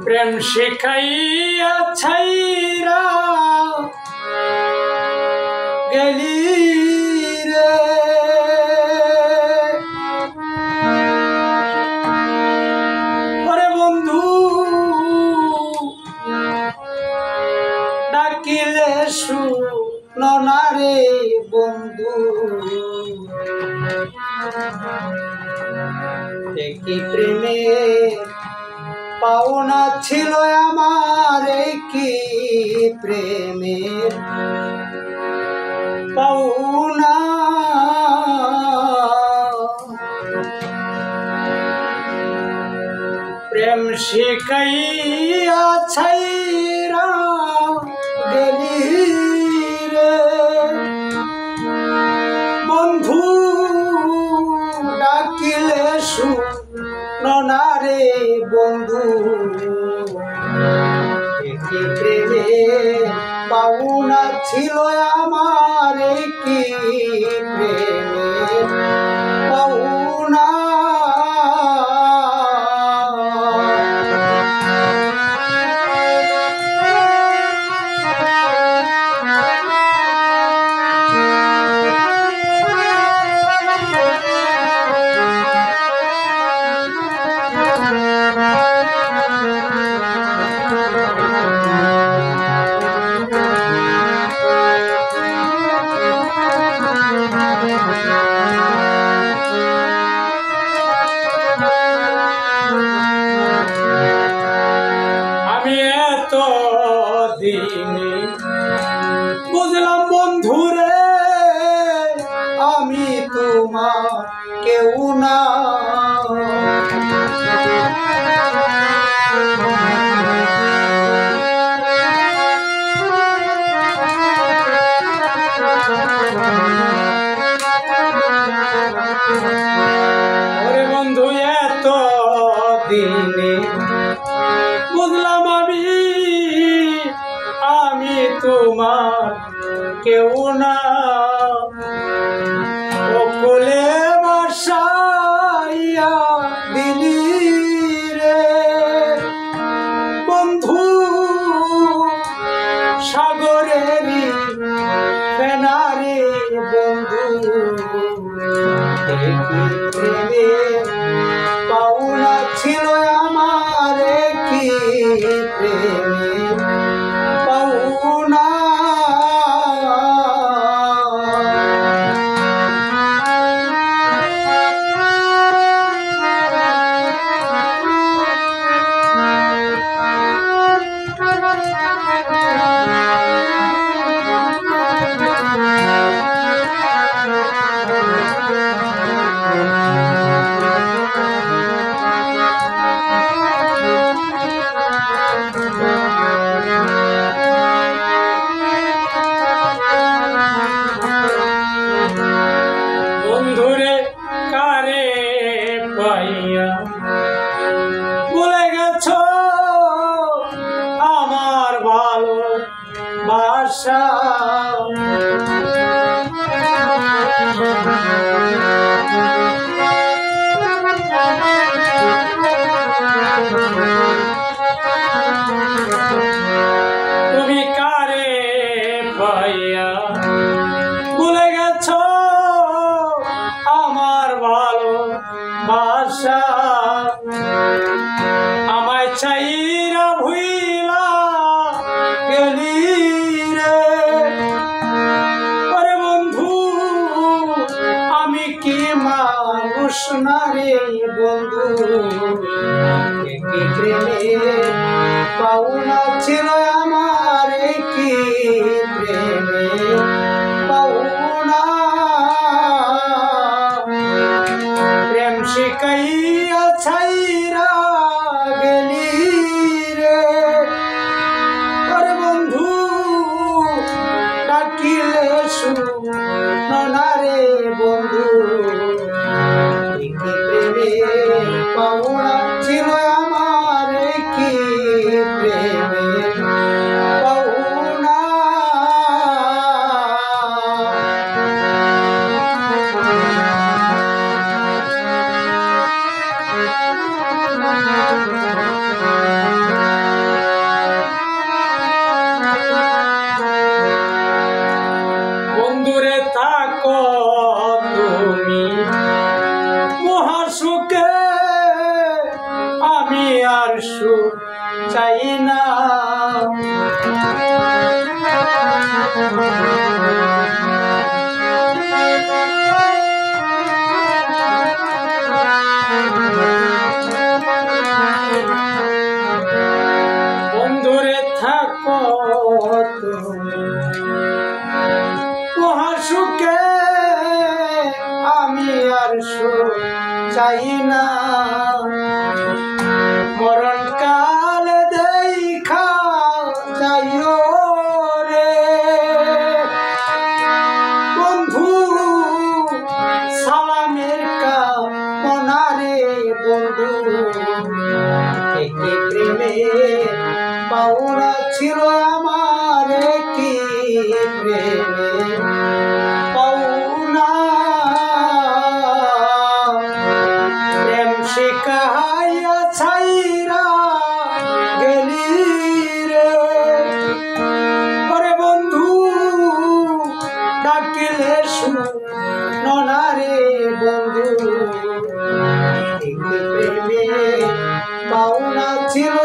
প্রেম শিখাইয়া ছাইরা গেলি রে ওরে বন্ধু ডাকিলে শুনো না রে বন্ধু কি প্রেমে পাওনা ছিল আমার কি প্রেমের পাওনা প্রেম শিখাইয়া ছাইরা গেলি রে বন্ধু ডাকিলে শুনো না রে বন্ধু কি প্রেমে পাওনা ছিল আমার কি প্রেমের পাওনা দিনে বুঝলাম বন্ধুরে আমি তোমার কেউ না ওরে বন্ধু এত দিনে বুঝলাম আমি তোমার কেউ না কোলে বসাইয়া দিলি রে বন্ধু সাগরেরই ফেনারে বন্ধু প্রেমে পাওনা ছিল আমার কি প্রেমে পাওনা বন্ধুরে কারে পাইয়া ভুলে গেছো আমার ভালো বাসা তুমি কারে পাইয়া ভুলে গেছো আমার ভালো বাসা আমায় চাইরা ভুইলা গেলি রে ওরে বন্ধু আমি কি মানুষ না রে বন্ধু কি প্রেমে পাওনা ছিল আমার কি প্রেমে পাওনা প্রেম শিখাইয়া ছাইরা গেলি রে ওরে বন্ধু ডাকিলে শুনো না রে বন্ধু কি প্রেমে পাওনা ছিল আমার কি প্রেমে পাওনা আর সুখ চাই না। বন্ধুরে থাকো মহা সুখে, আমি আর সুখ চাই না। মরণ কাল দেখা যাইও রে বন্ধু, সালামের কামনা রে বন্ধু। একে প্রেমে পাওনা ছিল আমার, কি প্রেমে পাওনা। প্রেম শিখাইয়া ছাইরা গেলি রে ওরে বন্ধু, ডাকিলে শুনো না রে বন্ধু। একে প্রেমে পাওনা ছিল